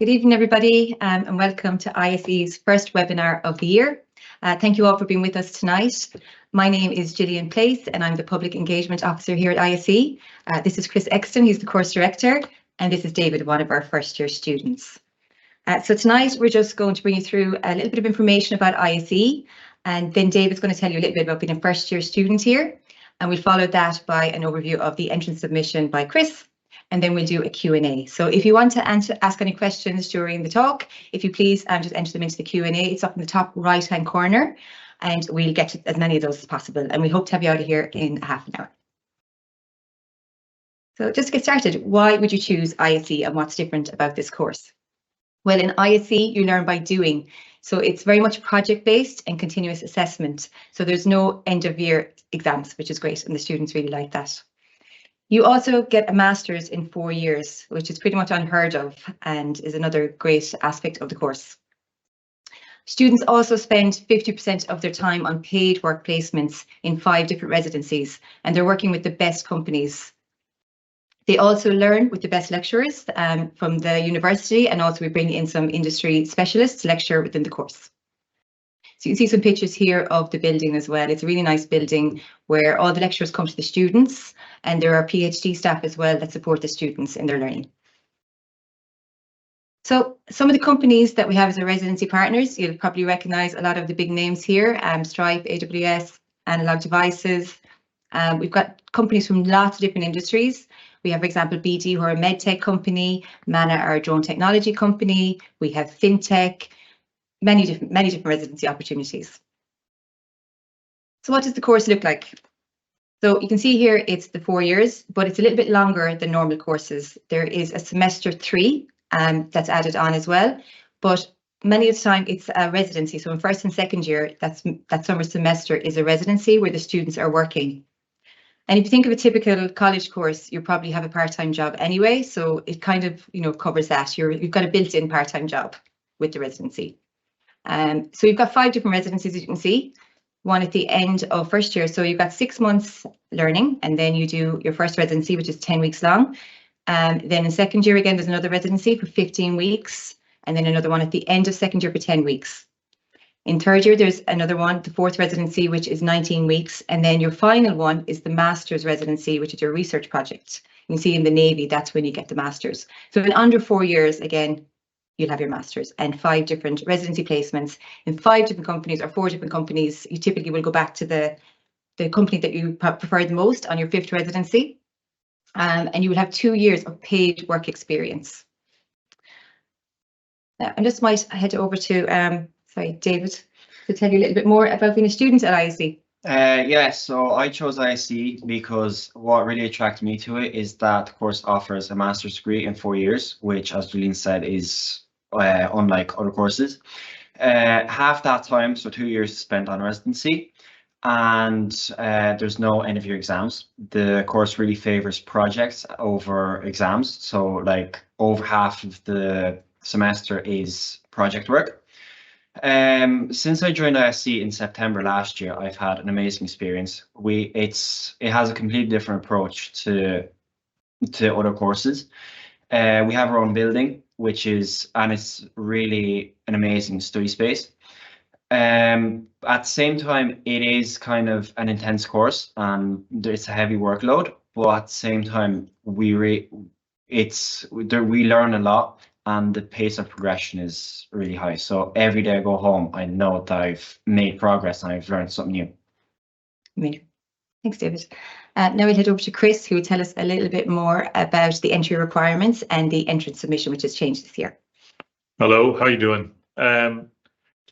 Good evening, everybody, and welcome to ISE's first webinar of the year. Thank you all for being with us tonight. My name is Gillian Place, and I'm the Public Engagement Officer here at ISE. This is Chris Exton, he's the course director, and this is David, one of our first-year students. So tonight, we're just going to bring you through a little bit of information about ISE, and then David's going to tell you a little bit about being a first-year student here, and we'll follow that by an overview of the entrance submission by Chris, and then we'll do a Q&A. So if you want to ask any questions during the talk, if you please just enter them into the Q&A. It's up in the top right-hand corner, and we'll get to as many of those as possible. And we hope to have you out of here in half an hour. So just to get started, why would you choose ISE and what's different about this course? Well, in ISE, you learn by doing. So it's very much project-based and continuous assessment. So there's no end-of-year exams, which is great, and the students really like that. You also get a master's in 4 years, which is pretty much unheard of and is another great aspect of the course. Students also spend 50% of their time on paid work placements in 5 different residencies, and they're working with the best companies. They also learn with the best lecturers from the university, and also we bring in some industry specialists to lecture within the course. So you can see some pictures here of the building as well. It's a really nice building where all the lecturers come to the students, and there are PhD staff as well that support the students in their learning. So some of the companies that we have as our residency partners, you'll probably recognise a lot of the big names here, Stripe, AWS, Analog Devices. We've got companies from lots of different industries. We have, for example, BD, who are a medtech company, Mana are a drone technology company. We have FinTech, many different residency opportunities. So what does the course look like? So you can see here it's the 4 years, but it's a little bit longer than normal courses. There is a semester 3 that's added on as well, but many of the time it's a residency. So in first and second year, that summer semester is a residency where the students are working. And if you think of a typical college course, you probably have a part-time job anyway, so it kind of covers that. You've got a built-in part-time job with the residency. So you've got 5 different residencies, as you can see, one at the end of first year. So you've got 6 months learning, and then you do your first residency, which is 10 weeks long. Then in second year, again, there's another residency for 15 weeks, and then another one at the end of second year for 10 weeks. In third year, there's another one, the 4th residency, which is 19 weeks. And then your final one is the master's residency, which is your research project. You can see in the Navy, that's when you get the master's. So in under 4 years, again, you'll have your master's, and 5 different residency placements in 5 different companies or 4 different companies. You typically will go back to the company that you prefer the most on your 5th residency. And you will have 2 years of paid work experience. Now, I just might head over to David, to tell you a little bit more about being a student at ISE. Yeah, so I chose ISE because what really attracted me to it is that the course offers a master's degree in 4 years, which, as Julian said, is unlike other courses. Half that time, so 2 years, spent on residency, and there's no end of year exams. The course really favors projects over exams, so like over half of the semester is project work. Since I joined ISE in September last year, I've had an amazing experience. It has a completely different approach to other courses. We have our own building, and it's really an amazing study space. At the same time, it is kind of an intense course and it's a heavy workload, but at the same time, we learn a lot. And the pace of progression is really high. So every day I go home, I know that I've made progress and I've learned something new. Amazing. Thanks, David. Now we'll head over to Chris, who will tell us a little bit more about the entry requirements and the entrance submission, which has changed this year. Hello, how are you doing?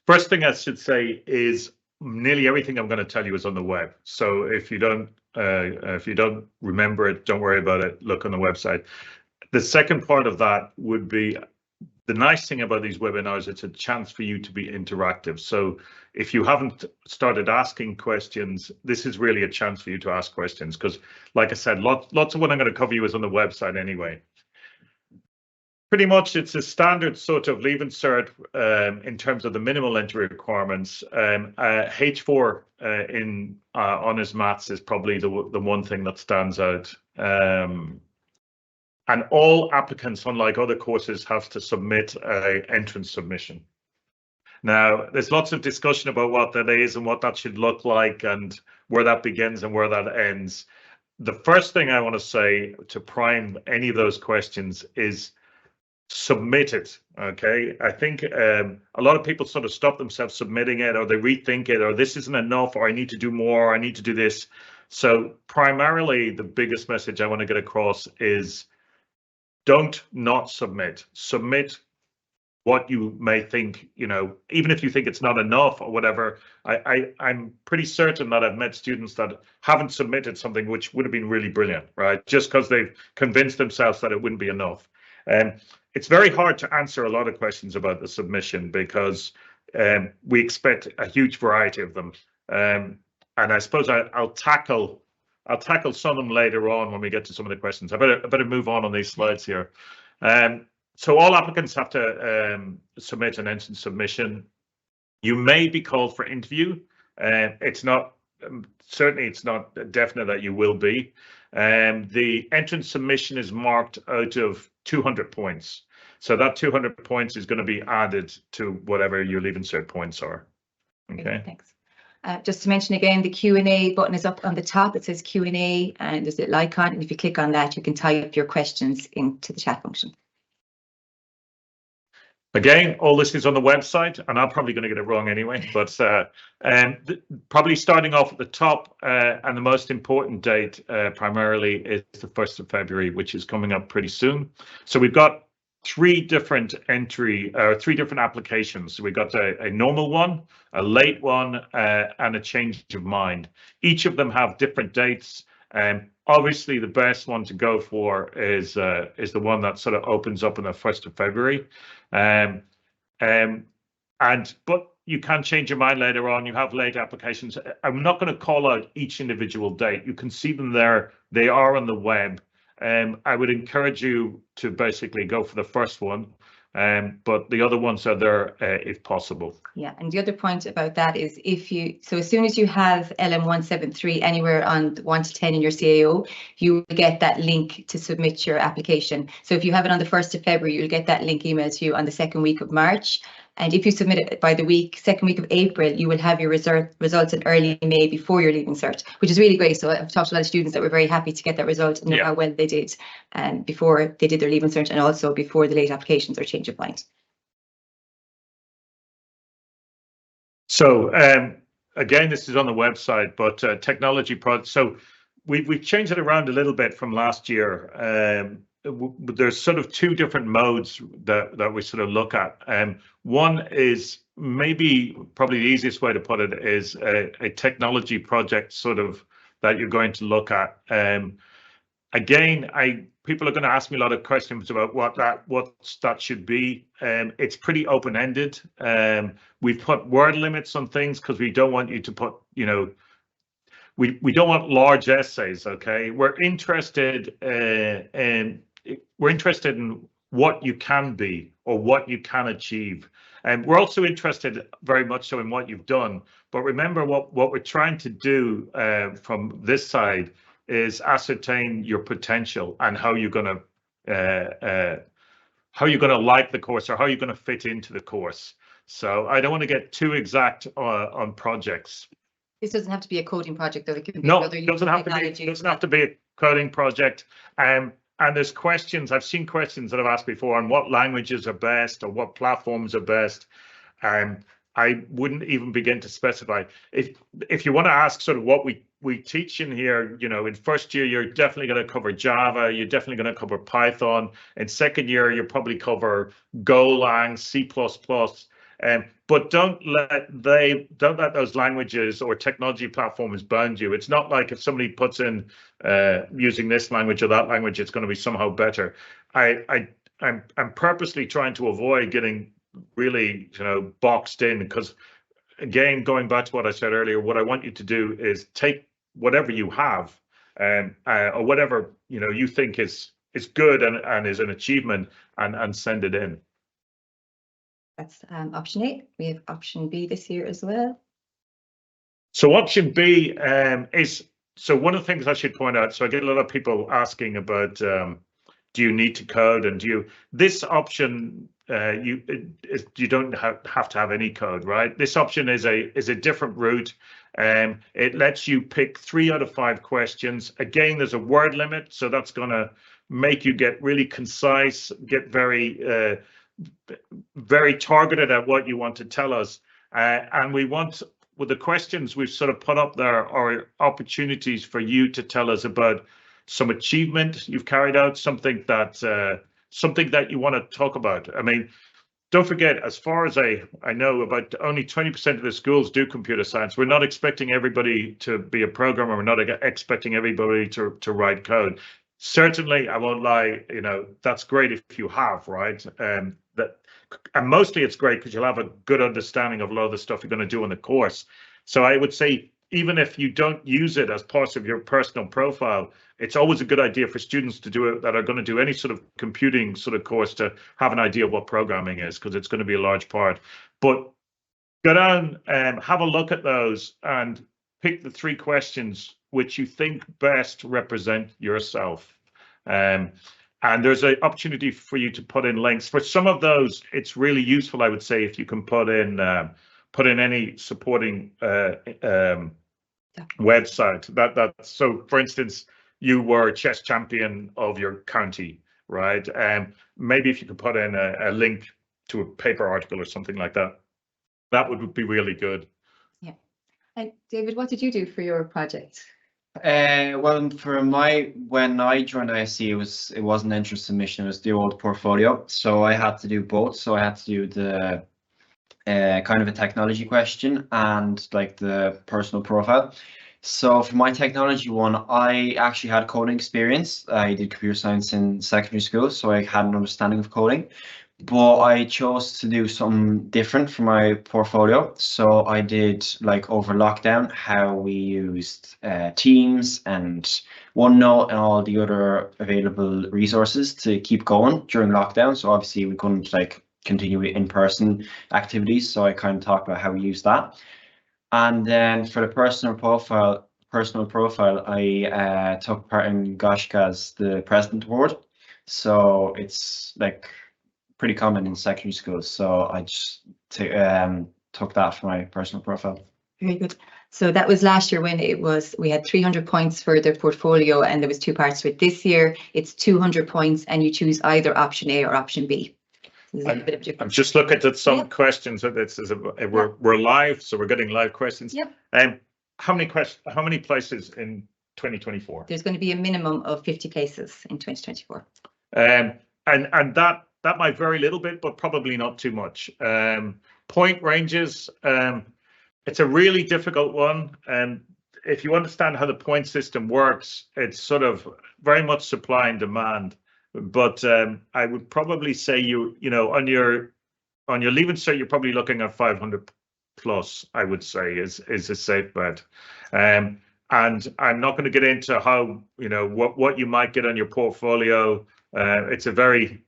First thing I should say is nearly everything I'm going to tell you is on the web. So if you don't remember it, don't worry about it. Look on the website. The second part of that would be the nice thing about these webinars, it's a chance for you to be interactive. So if you haven't started asking questions, this is really a chance for you to ask questions because, like I said, lots of what I'm going to cover you is on the website anyway. Pretty much it's a standard sort of Leaving Cert in terms of the minimal entry requirements. H4 in Honours Maths is probably the one thing that stands out. And all applicants, unlike other courses, have to submit an entrance submission. Now, there's lots of discussion about what that is and what that should look like and where that begins and where that ends. The first thing I want to say to prime any of those questions is submit it, okay? I think a lot of people sort of stop themselves submitting it, or they rethink it, or this isn't enough, or I need to do more, I need to do this. So primarily, the biggest message I want to get across is don't not submit. Submit what you may think, you know, even if you think it's not enough or whatever. I'm pretty certain that I've met students that haven't submitted something which would have been really brilliant, right? Just because they've convinced themselves that it wouldn't be enough. It's very hard to answer a lot of questions about the submission because we expect a huge variety of them. And I suppose I'll tackle some of them later on when we get to some of the questions. I better move on these slides here. So all applicants have to submit an entrance submission. You may be called for interview. It's not certainly it's not definite that you will be. The entrance submission is marked out of 200 points. So that 200 points is going to be added to whatever your Leaving Cert points are. Okay. Great, thanks. Just to mention again, the Q&A button is up on the top. It says Q&A and there's a little icon. And if you click on that, you can type your questions into the chat function. Again, all this is on the website, and I'm probably going to get it wrong anyway, but probably starting off at the top, and the most important date primarily is the 1st of February, which is coming up pretty soon. So we've got three different applications. So we've got a normal one, a late one, and a change of mind. Each of them have different dates. Obviously, the best one to go for is the one that sort of opens up on the 1st of February. But you can change your mind later on. You have late applications. I'm not going to call out each individual date. You can see them there. They are on the web. I would encourage you to basically go for the first one. But the other ones are there if possible. Yeah, and the other point about that is as soon as you have LM173 anywhere on 1 to 10 in your CAO, you will get that link to submit your application. So if you have it on the 1st of February, you'll get that link emailed to you on the 2nd week of March. And if you submit it by the 2nd week of April, you will have your results in early May before your Leaving Cert, which is really great. So I've talked to a lot of students that were very happy to get that result and know how well they did before they did their Leaving Cert and also before the late applications or change of mind. So again, this is on the website, but technology project. So we've changed it around a little bit from last year. There's sort of two different modes that we sort of look at. One is probably the easiest way to put it is a technology project sort of that you're going to look at. Again, people are going to ask me a lot of questions about what that should be. It's pretty open-ended. We've put word limits on things because we don't want you to put, you know, we don't want large essays. Okay, we're interested in what you can be or what you can achieve, and we're also interested very much so in what you've done. But remember, what we're trying to do from this side is ascertain your potential and how you're going to like the course or how you're going to fit into the course. So I don't want to get too exact on projects. This doesn't have to be a coding project, though. It can be it doesn't have to be a coding project. And there's questions. I've seen questions that I've asked before on what languages are best or what platforms are best. I wouldn't even begin to specify. If you want to ask sort of what we teach in here, you know, in first year, you're definitely going to cover Java. You're definitely going to cover Python. In second year, you'll probably cover Golang, C++. But don't let those languages or technology platforms bound you. It's not like if somebody puts in using this language or that language, it's going to be somehow better. I'm purposely trying to avoid getting really, you know, boxed in, because again, going back to what I said earlier, what I want you to do is take whatever you have or whatever, you know, you think is good and is an achievement and send it in. That's option A. We have option B this year as well. So option B is, so one of the things I should point out, so I get a lot of people asking about do you need to code, and this option, you don't have to have any code, right? This option is a different route. It lets you pick 3 out of 5 questions. Again, there's a word limit, so that's going to make you get really concise, get very targeted at what you want to tell us. And we want, with the questions we've sort of put up there, are opportunities for you to tell us about some achievement you've carried out, something that you want to talk about. I mean, don't forget, as far as I know, about only 20% of the schools do computer science. We're not expecting everybody to be a programmer. We're not expecting everybody to write code. Certainly, I won't lie, that's great if you have, right? And mostly it's great because you'll have a good understanding of a lot of the stuff you're going to do in the course. So I would say, even if you don't use it as part of your personal profile, it's always a good idea for students to do it that are going to do any sort of computing sort of course to have an idea of what programming is, because it's going to be a large part. But go down and have a look at those and pick the 3 questions which you think best represent yourself. And there's an opportunity for you to put in links. For some of those, it's really useful, I would say, if you can put in any supporting website. So, for instance, you were chess champion of your county, right? And maybe if you could put in a link to a paper article or something like that, that would be really good. Yeah. And David, what did you do for your project? Well, when I joined ISE, it wasn't entrance submission, it was the old portfolio. So I had to do both. So I had to do the kind of a technology question and like the personal profile. So for my technology one, I actually had coding experience. I did computer science in secondary school, so I had an understanding of coding. But I chose to do something different for my portfolio. So I did, like, over lockdown, how we used Teams and OneNote and all the other available resources to keep going during lockdown. So obviously we couldn't like continue in-person activities. So I kind of talked about how we use that. And then for the personal profile, I took part in Goshka's the President Award. So it's like pretty common in secondary schools. So I just took that for my personal profile. Very good. So that was last year when we had 300 points for the portfolio, and there was 2 parts to it. This year it's 200 points, and you choose either option A or option B. I'm just looking at some questions. This is we're live, so we're getting live questions. Yep. How many places in 2024? There's going to be a minimum of 50 places in 2024. And that might vary a little bit, but probably not too much. Point ranges, it's a really difficult one. And if you understand how the point system works, it's sort of very much supply and demand. But I would probably say on your Leaving Cert, you're probably looking at 500 plus. I would say is a safe bet. And I'm not going to get into how what you might get on your portfolio. It's a very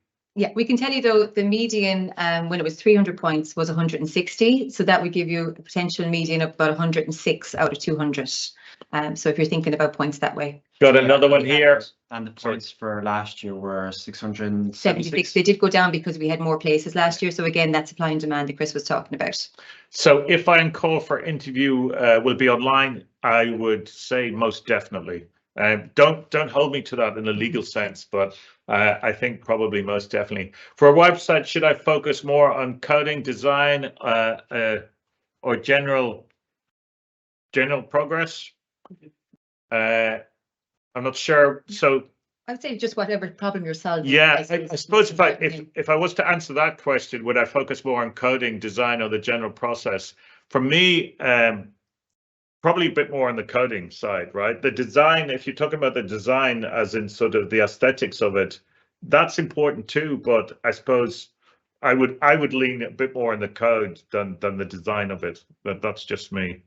we can tell you though the median when it was 300 points was 160, so that would give you a potential median of about 106 out of 200. So if you're thinking about points that way. Got another one here. And the points for last year were 676. They did go down because we had more places last year. So again, that supply and demand that Chris was talking about. So if I'm called for interview, will be online, I would say most definitely. Don't hold me to that in a legal sense, but I think probably most definitely. For a website, should I focus more on coding, design, or general progress? I'm not sure. So I would say just whatever problem you're solving. Yeah, I suppose if I was to answer that question, would I focus more on coding, design, or the general process? For me, probably a bit more on the coding side, right? The design, if you're talking about the design as in sort of the aesthetics of it, that's important too. But I suppose I would lean a bit more on the code than the design of it. But that's just me.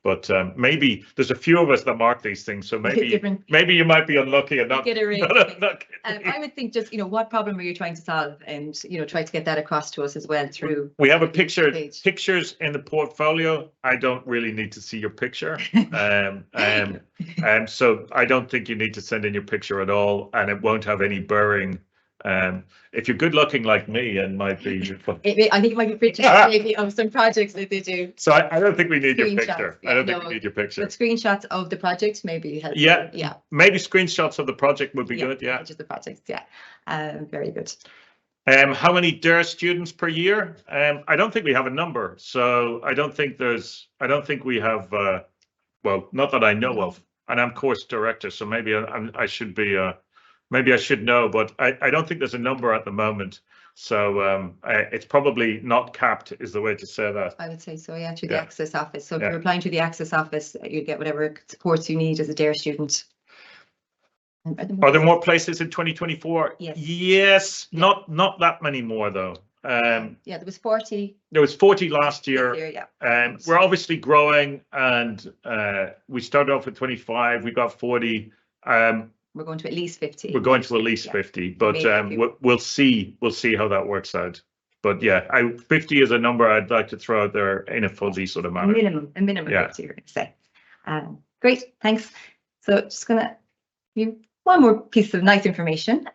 But maybe there's a few of us that mark these things, so maybe you might be unlucky and not get a ring. not I would think just, what problem are you trying to solve, and try to get that across to us as well through. We have a pictures in the portfolio. I don't really need to see your picture. So I don't think you need to send in your picture at all, and it won't have any bearing. If you're good looking like me, it might be. I think it might be pictures maybe of some projects that they do. So I don't think we need your picture. I don't think we need your picture. But screenshots of the project maybe help. Yeah. Maybe screenshots of the project would be good. Yeah. Just the projects. Yeah. Very good. How many DARE students per year? I don't think we have a number. So I don't think we have. Well, not that I know of. And I'm course director, so maybe I should be. Maybe I should know, but I don't think there's a number at the moment. So it's probably not capped, is the way to say that. I would say so, yeah, through the Access Office. So if you're applying to the Access Office, you get whatever supports you need as a DARE student. Are there more places in 2024? Yes. Yes, not that many more though. There was 40. There was 40 last year. Yeah. We're obviously growing, and we started off with 25. We got 40. We're going to at least 50. We're going to at least 50, but we'll see how that works out. But yeah, 50 is a number I'd like to throw out there in a fuzzy sort of manner. A minimum 50, you're going to say. Great, thanks. So just going to give you one more piece of nice information.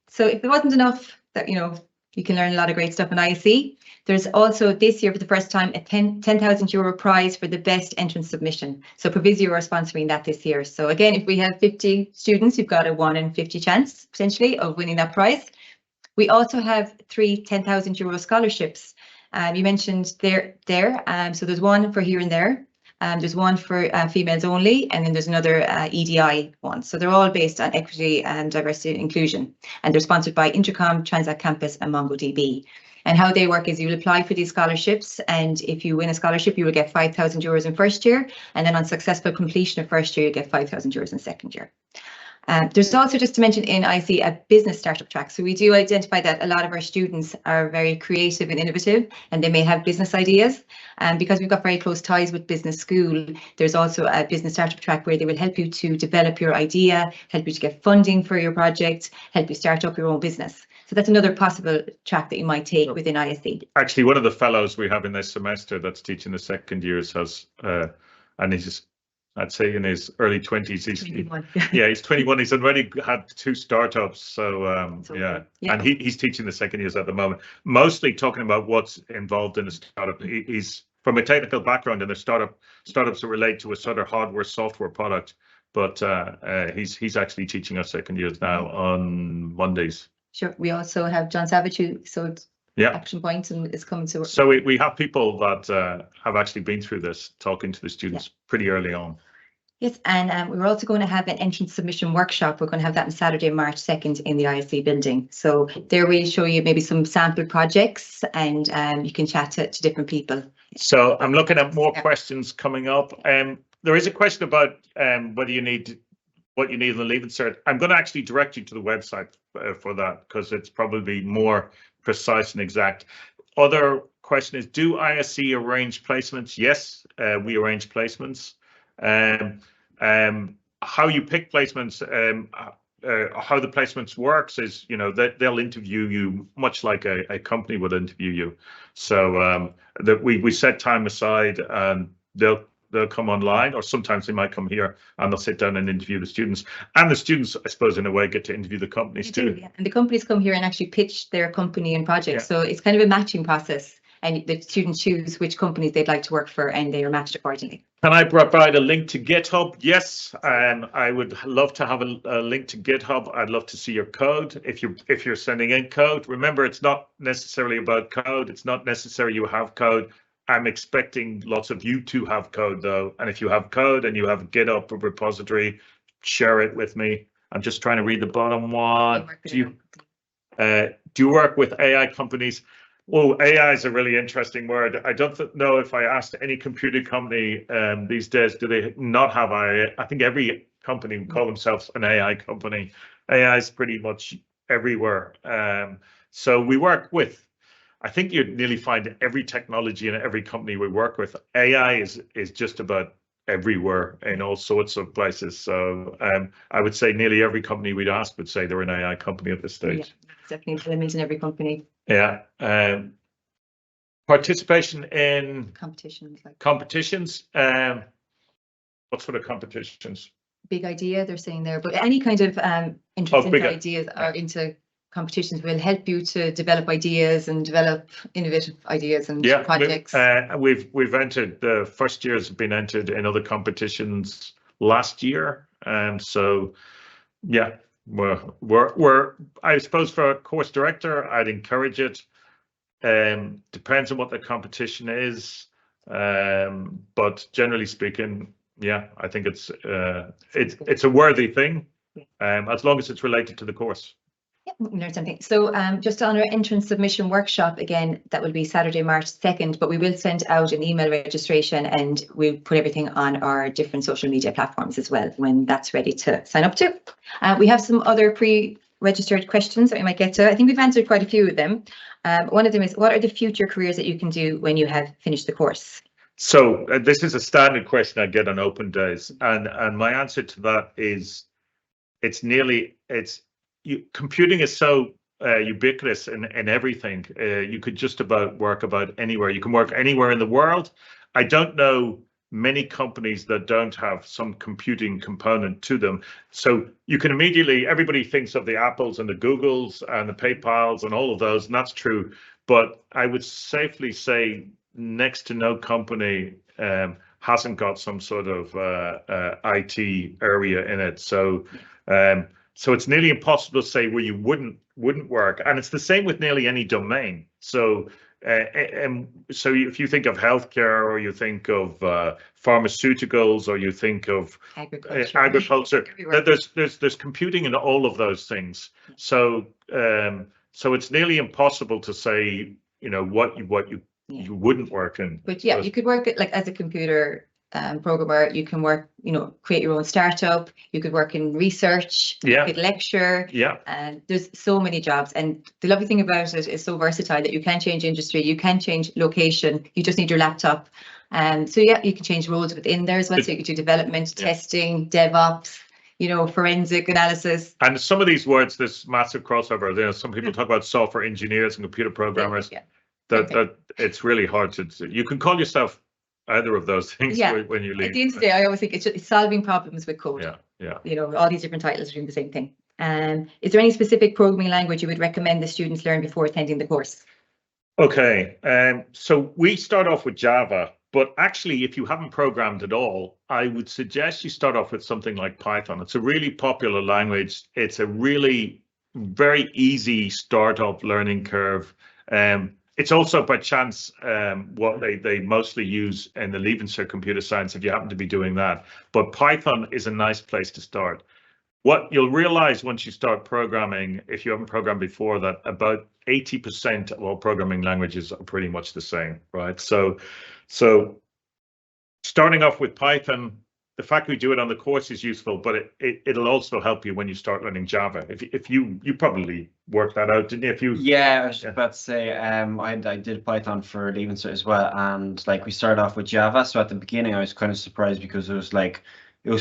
So if there wasn't enough that, you can learn a lot of great stuff in ISE. There's also this year for the first time a 10,000 euro prize for the best entrance submission. So Provisio are sponsoring that this year. So again, if we have 50 students, you've got a 1 in 50 chance potentially of winning that prize. We also have 3 10,000 euro scholarships. You mentioned there. So there's one for here and there. There's one for females only, and then there's another EDI one. So they're all based on equity and diversity and inclusion, and they're sponsored by Intercom, Transact Campus, and MongoDB. And how they work is you'll apply for these scholarships, and if you win a scholarship, you will get 5,000 euros in first year, and then on successful completion of first year, you get 5,000 euros in second year. There's also, just to mention in ISE, a business startup track. So we do identify that a lot of our students are very creative and innovative, and they may have business ideas. And because we've got very close ties with business school, there's also a business startup track where they will help you to develop your idea, help you to get funding for your project, help you start up your own business. So that's another possible track that you might take within ISE. Actually, one of the fellows we have in this semester that's teaching the second years has, and he's, I'd say in his early 20s. He's 21. He's already had 2 startups. So and he's teaching the second years at the moment, mostly talking about what's involved in a startup. He's from a technical background, and the startups that relate to a sort of hardware software product. But he's actually teaching us second years now on Mondays. Sure. We also have John Savage, who Action Point and is coming to work. So we have people that have actually been through this, talking to the students pretty early on. Yes, and we're also going to have an entrance submission workshop. We're going to have that on Saturday, March 2nd in the ISE building. So there we'll show you maybe some sample projects, and you can chat to different people. So I'm looking at more questions coming up. There is a question about what you need in the Leaving Cert. I'm going to actually direct you to the website for that, because it's probably more precise and exact. Other question is, do ISE arrange placements? Yes, we arrange placements. How you pick placements, how the placements works is, they'll interview you much like a company would interview you. So that we set time aside, and they'll come online, or sometimes they might come here and they'll sit down and interview the students. And the students, I suppose, in a way, get to interview the companies too. And the companies come here and actually pitch their company and project. So it's kind of a matching process. And the students choose which companies they'd like to work for, and they are matched accordingly. Can I provide a link to GitHub? Yes, I would love to have a link to GitHub. I'd love to see your code. If you're sending in code, remember, it's not necessarily about code. It's not necessary you have code. I'm expecting lots of you to have code though. And if you have code and you have a GitHub repository, share it with me. I'm just trying to read the bottom one. Do you work with AI companies? Well, AI is a really interesting word. I don't know if I asked any computer company these days, do they not have AI? I think every company would call themselves an AI company. AI is pretty much everywhere. So we work with I think you'd nearly find every technology in every company we work with. AI is just about everywhere in all sorts of places. So I would say nearly every company we'd ask would say they're an AI company at this stage. Yeah, definitely an element in every company. Yeah. Participation in Competitions, like competitions. What sort of competitions? big idea they're saying there, but any kind of interest into ideas or into competitions will help you to develop ideas and develop innovative ideas and projects. We've entered, the first years have been entered in other competitions last year, and so yeah, we're I suppose for a course director, I'd encourage it. Depends on what the competition is, but generally speaking, yeah, I think it's a worthy thing, as long as it's related to the course. Yeah, learn something. So just on our entrance submission workshop, again, that will be Saturday, March 2nd, but we will send out an email registration and we'll put everything on our different social media platforms as well when that's ready to sign up to. We have some other pre-registered questions that we might get to. I think we've answered quite a few of them. One of them is, what are the future careers that you can do when you have finished the course? So this is a standard question I get on open days, and my answer to that is computing is so ubiquitous in everything. You could just about work about anywhere. You can work anywhere in the world. I don't know many companies that don't have some computing component to them. So you can immediately, everybody thinks of the Apples and the Googles and the PayPals and all of those, and that's true. But I would safely say next to no company hasn't got some sort of IT area in it. So so it's nearly impossible to say where you wouldn't work, and it's the same with nearly any domain. So so if you think of healthcare, or you think of pharmaceuticals, or you think of agriculture, there's computing in all of those things. So so it's nearly impossible to say, you know, what you wouldn't work in. But yeah, you could work it like as a computer programmer. You can work, you know, create your own startup. You could work in research. You could lecture. And there's so many jobs. And the lovely thing about it is so versatile that you can change industry, you can change location. You just need your laptop. So yeah, you can change roles within there as well. So you could do development, testing, DevOps, you know, forensic analysis. And some of these words, there's massive crossover. You know, some people talk about software engineers and computer programmers. That it's really hard to. You can call yourself either of those things when you leave. At the end of the day, I always think it's solving problems with code. Yeah. You know, all these different titles are doing the same thing. Is there any specific programming language you would recommend the students learn before attending the course? Okay, so we start off with Java, but actually, if you haven't programmed at all, I would suggest you start off with something like Python. It's a really popular language. It's a really very easy startup learning curve. It's also by chance what they mostly use in the Leaving Cert computer science, if you happen to be doing that. But Python is a nice place to start. What you'll realize once you start programming, if you haven't programmed before, that about 80% of all programming languages are pretty much the same, right? So starting off with Python, the fact we do it on the course is useful, but it'll also help you when you start learning Java. If you probably worked that out, didn't you? Yeah, I was about to say, I did Python for Leaving Cert as well, and like we started off with Java. So at the beginning, I was kind of surprised because it was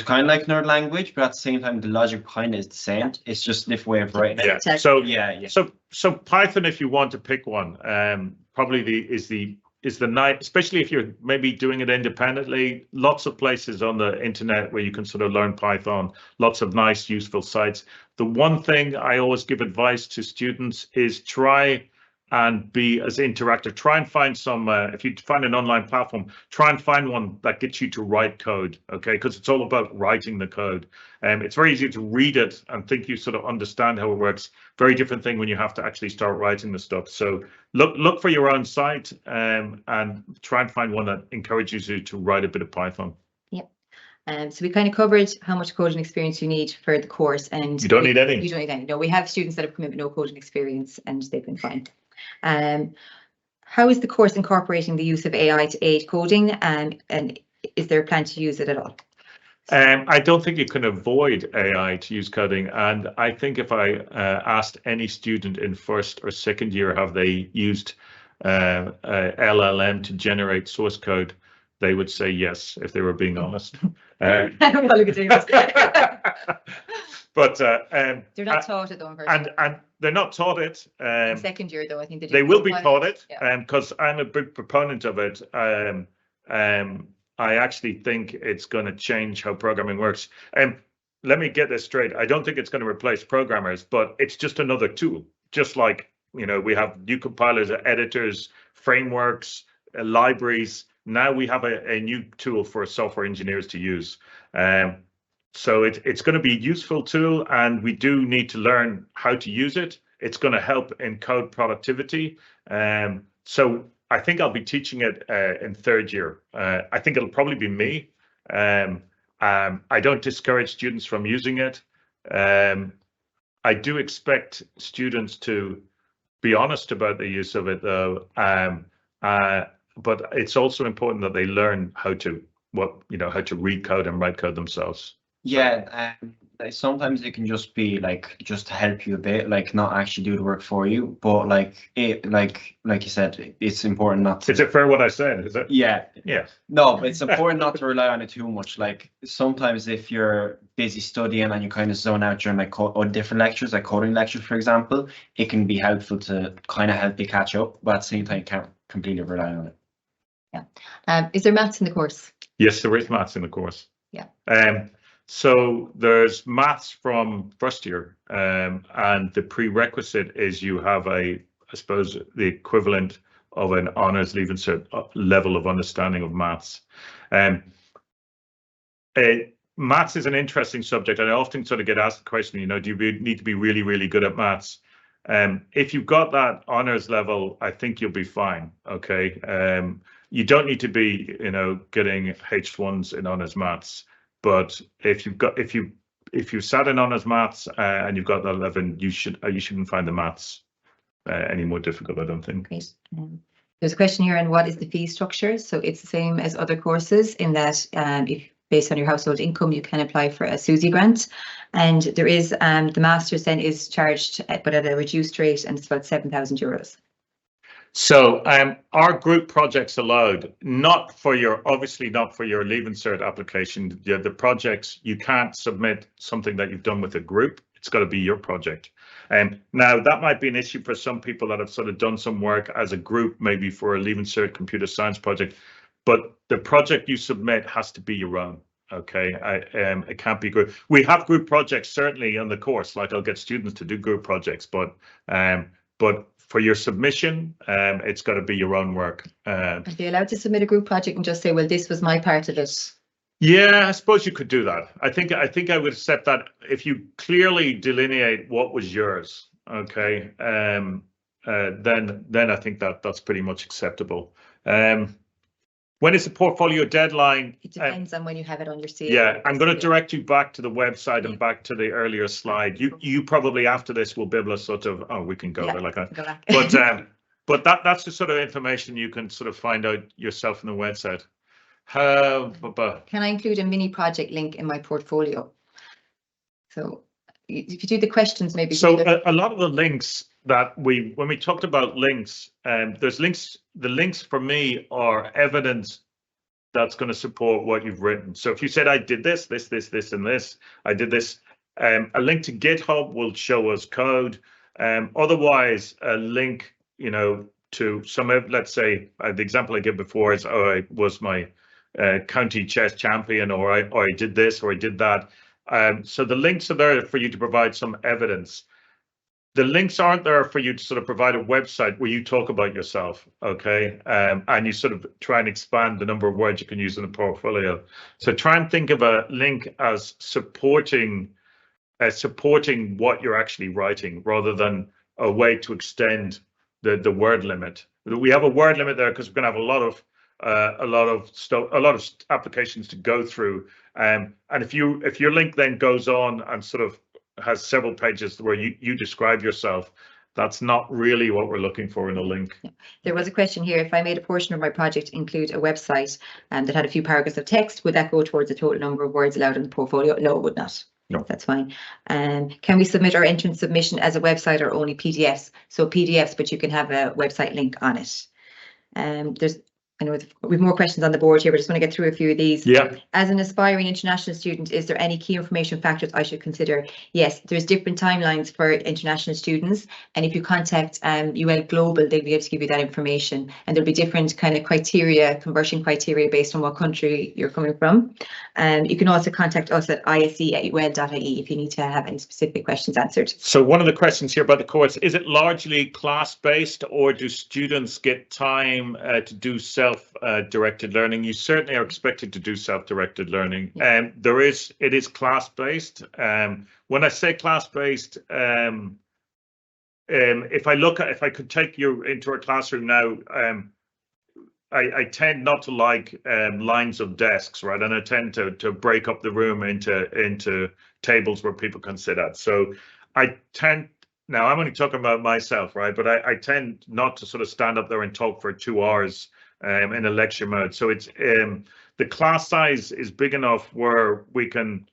kind of like another language, but at the same time, the logic behind it is the same. It's just a different way of writing it. Yeah. So Python, if you want to pick one, probably is the nice, especially if you're maybe doing it independently. Lots of places on the internet where you can sort of learn Python, lots of nice, useful sites. The one thing I always give advice to students is try and be as interactive. Try and find some, if you find an online platform, try and find one that gets you to write code, okay? Because it's all about writing the code. It's very easy to read it and think you sort of understand how it works. Very different thing when you have to actually start writing the stuff. So look for your own site and try and find one that encourages you to write a bit of Python. Yep. So we kind of covered how much coding experience you need for the course, and you don't need any. You don't need any. No, we have students that have come in with no coding experience and they've been fine. How is the course incorporating the use of AI to aid coding, and is there a plan to use it at all? I don't think you can avoid AI to use coding, and I think if I asked any student in first or second year have they used LLM to generate source code, they would say yes if they were being honest. But they're not taught it though, and they're not taught it. In second year though, I think they will be taught it, yeah. Because I'm a big proponent of it. I actually think it's going to change how programming works. Let me get this straight. I don't think it's going to replace programmers, but it's just another tool. Just like, you know, we have new compilers, editors, frameworks, libraries. Now we have a new tool for software engineers to use. So it's going to be a useful tool, and we do need to learn how to use it. It's going to help in code productivity. So I think I'll be teaching it in third year. I think it'll probably be me. I don't discourage students from using it. I do expect students to be honest about the use of it, though. But it's also important that they learn how to how to read code and write code themselves. Yeah, sometimes it can just be like just to help you a bit, like not actually do the work for you, but like you said, it's important not to. Is it fair what I said? Is it? Yeah. Yeah. No, but it's important not to rely on it too much. Like sometimes if you're busy studying and you kind of zone out during like different lectures, like coding lectures, for example, it can be helpful to kind of help you catch up, but at the same time, you can't completely rely on it. Yeah. Is there maths in the course? Yes, there is maths in the course. Yeah. So there's maths from first year, and the prerequisite is you have I suppose, the equivalent of an honours leaving cert level of understanding of maths. Maths is an interesting subject, and I often sort of get asked the question, you know, do you need to be really, really good at maths? If you've got that honours level, I think you'll be fine. Okay. You don't need to be, you know, getting H1s in honours maths. But if you've sat in honours maths and you've got that level, you shouldn't find the maths any more difficult, I don't think. Great. There's a question here on what is the fee structure. So it's the same as other courses in that if based on your household income, you can apply for a SUSE grant, and there is the master's then is charged but at a reduced rate, and it's about €7,000. So our group projects allowed, obviously not for your Leaving Cert application. The projects, you can't submit something that you've done with a group. It's got to be your project. Now that might be an issue for some people that have sort of done some work as a group, maybe for a Leaving Cert computer science project, but the project you submit has to be your own. Okay, it can't be group. We have group projects certainly on the course, like I'll get students to do group projects, but for your submission, it's got to be your own work. Are they allowed to submit a group project and just say, well, this was my part of it? Yeah, I suppose you could do that. I think I would accept that if you clearly delineate what was yours. Okay, then I think that's pretty much acceptable. When is the portfolio deadline? It depends on when you have it on your CV. Yeah, I'm going to direct you back to the website and back to the earlier slide. You probably after this will be able to sort of, we can go there like that. Go back. But that's the sort of information you can sort of find out yourself on the website. Can I include a mini project link in my portfolio? So if you do the questions, maybe. So a lot of the links that when we talked about links, there's links. The links for me are evidence that's going to support what you've written. So if you said I did this, and this, I did this. A link to GitHub will show us code. Otherwise, a link, you know, to some. Let's say the example I gave before is, I was my county chess champion, or I did this, or I did that. So the links are there for you to provide some evidence. The links aren't there for you to sort of provide a website where you talk about yourself, okay? And you sort of try and expand the number of words you can use in the portfolio. So try and think of a link as supporting what you're actually writing, rather than a way to extend the word limit. We have a word limit there because we're going to have a lot of applications to go through. And if your link then goes on and sort of has several pages where you describe yourself, that's not really what we're looking for in a link. There was a question here: if I made a portion of my project include a website that had a few paragraphs of text, would that go towards the total number of words allowed in the portfolio? No, it would not. No. That's fine. Can we submit our entrance submission as a website or only PDFs? So PDFs, but you can have a website link on it. I know we've more questions on the board here, but I just want to get through a few of these. Yeah. As an aspiring international student, is there any key information factors I should consider? Yes, there's different timelines for international students. And if you contact UL Global, they'll be able to give you that information. And there'll be different kind of criteria, conversion criteria based on what country you're coming from. You can also contact us at ise@ul.ie if you need to have any specific questions answered. So one of the questions here about the course, is it largely class-based, or do students get time to do self-directed learning? You certainly are expected to do self-directed learning. It is class-based. When I say class-based, if I could take you into a classroom now, I tend not to like lines of desks, right? And I tend to break up the room into tables where people can sit at. So now I'm only talking about myself, right? But I tend not to sort of stand up there and talk for 2 hours in a lecture mode. So it's the class size is big enough where we can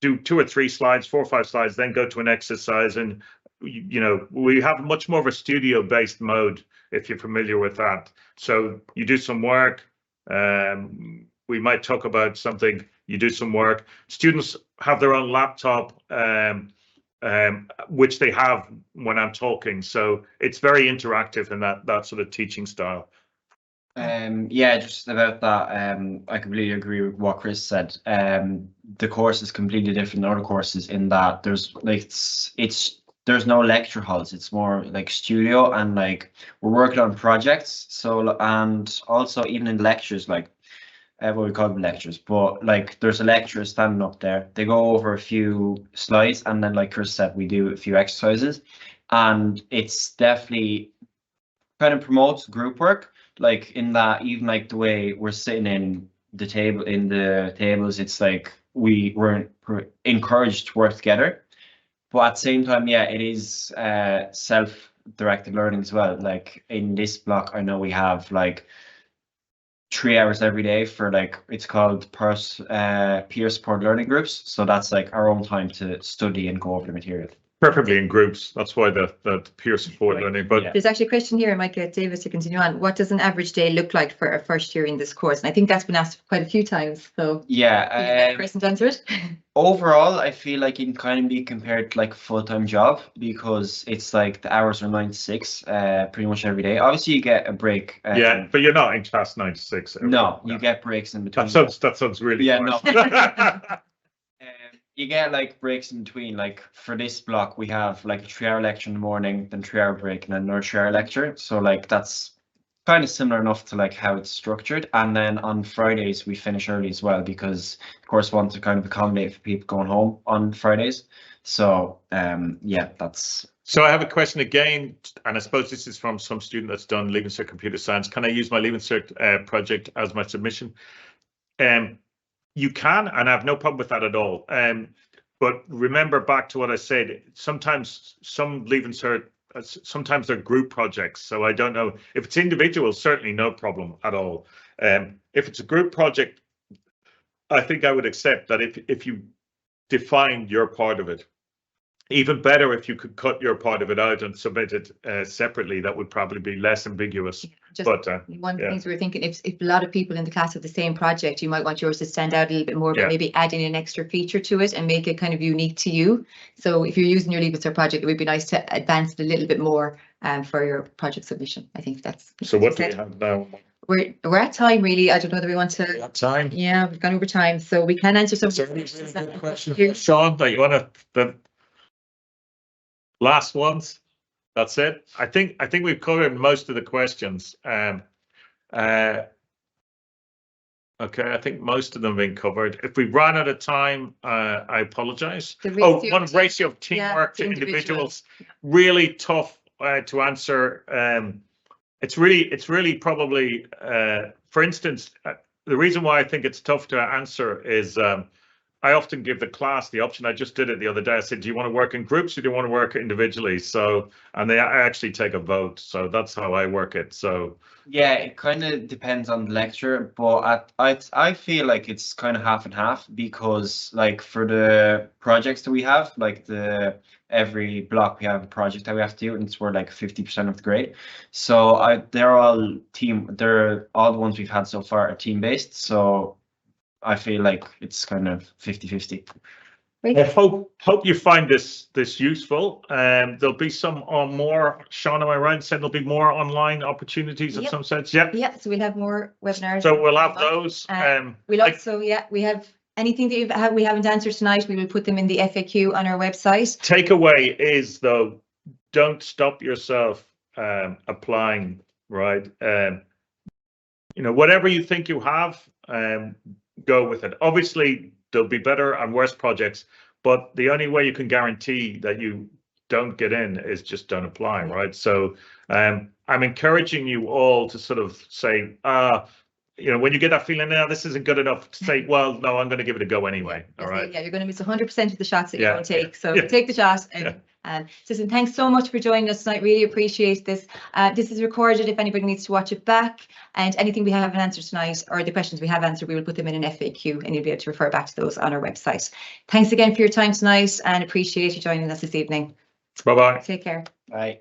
do 2 or 3 slides, 4 or 5 slides, then go to an exercise. And, you know, we have much more of a studio-based mode, if you're familiar with that. So you do some work, we might talk about something, you do some work. Students have their own laptop, which they have when I'm talking. So it's very interactive in that sort of teaching style. Yeah, just about that, I completely agree with what Chris said. The course is completely different than other courses in that there's like there's no lecture halls. It's more like studio, and like we're working on projects. So, and also even in lectures, like what we call them lectures, but like there's a lecturer standing up there. They go over a few slides, and then like Chris said, we do a few exercises, and it's definitely kind of promotes group work. Like in that, even like the way we're sitting in the tables, it's like we're encouraged to work together. But at the same time, yeah, it is self-directed learning as well. Like in this block, I know we have like 3 hours every day for like, it's called peer support learning groups. So that's like our own time to study and go over the material. Preferably in groups. That's why the peer support learning. But there's actually a question here. I might get Davis to continue on. What does an average day look like for a first year in this course? And I think that's been asked quite a few times. So yeah, person to answer it. Overall, I feel like it can kind of be compared to like a full-time job, because it's like the hours are 9 to 6, pretty much every day. Obviously, you get a break. Yeah, but you're not in class 9 to 6. No, you get breaks in between. That sounds really harsh. No. You get like breaks in between. Like for this block, we have like a 3-hour lecture in the morning, then 3-hour break, and then another 3-hour lecture. So like that's kind of similar enough to like how it's structured. And then on Fridays we finish early as well, because of course we want to kind of accommodate for people going home on Fridays. So yeah, that's. So I have a question again, and I suppose this is from some student that's done Leaving Cert Computer Science. Can I use my Leaving Cert project as my submission? You can, and I have no problem with that at all. But remember back to what I said, sometimes some Leaving Cert, sometimes they're group projects. So I don't know if it's individual, certainly no problem at all. If it's a group project, I think I would accept that if you define your part of it. Even better if you could cut your part of it out and submit it separately. That would probably be less ambiguous. Just one of the things we were thinking, if a lot of people in the class have the same project, you might want yours to stand out a little bit more, but maybe adding an extra feature to it and make it kind of unique to you. So if you're using your Leaving Cert project, it would be nice to advance it a little bit more for your project submission. I think that's. So what do we have now? We're at time, really. I don't know whether we want to. Time. Yeah, we've gone over time, so we can answer some questions. Sean, that you want to last ones? That's it. I think we've covered most of the questions. Okay, I think most of them have been covered. If we run out of time, I apologize. One ratio of teamwork to individuals, really tough to answer. It's really probably, for instance, the reason why I think it's tough to answer is I often give the class the option. I just did it the other day. I said, do you want to work in groups or do you want to work individually? So, and they actually take a vote. So that's how I work it. So yeah, it kind of depends on the lecture, but I feel like it's kind of half and half, because like for the projects that we have, like every block we have a project that we have to do, and it's worth like 50% of the grade. So they're all the ones we've had so far are team based. So I feel like it's kind of 50-50. I hope you find this useful. There'll be some more. Sean, am I right? Said there'll be more online opportunities in some sense. Yeah. Yeah. So we'll have more webinars. So we'll have those. We'll also, we have anything that we haven't answered tonight. We will put them in the FAQ on our website. Takeaway is though, don't stop yourself applying. Right. Whatever you think you have, go with it. Obviously, there'll be better and worse projects, but the only way you can guarantee that you don't get in is just don't apply, right? So I'm encouraging you all to sort of say, when you get that feeling, now this isn't good enough, to say, well, no, I'm going to give it a go anyway. All right. Yeah, you're going to miss 100% of the shots that you don't take. So take the shot. And Susan, thanks so much for joining us tonight. Really appreciate this. This is recorded if anybody needs to watch it back. And anything we haven't answered tonight, or the questions we have answered, we will put them in an FAQ and you'll be able to refer back to those on our website. Thanks again for your time tonight and appreciate you joining us this evening. Bye-bye. Take care. Bye.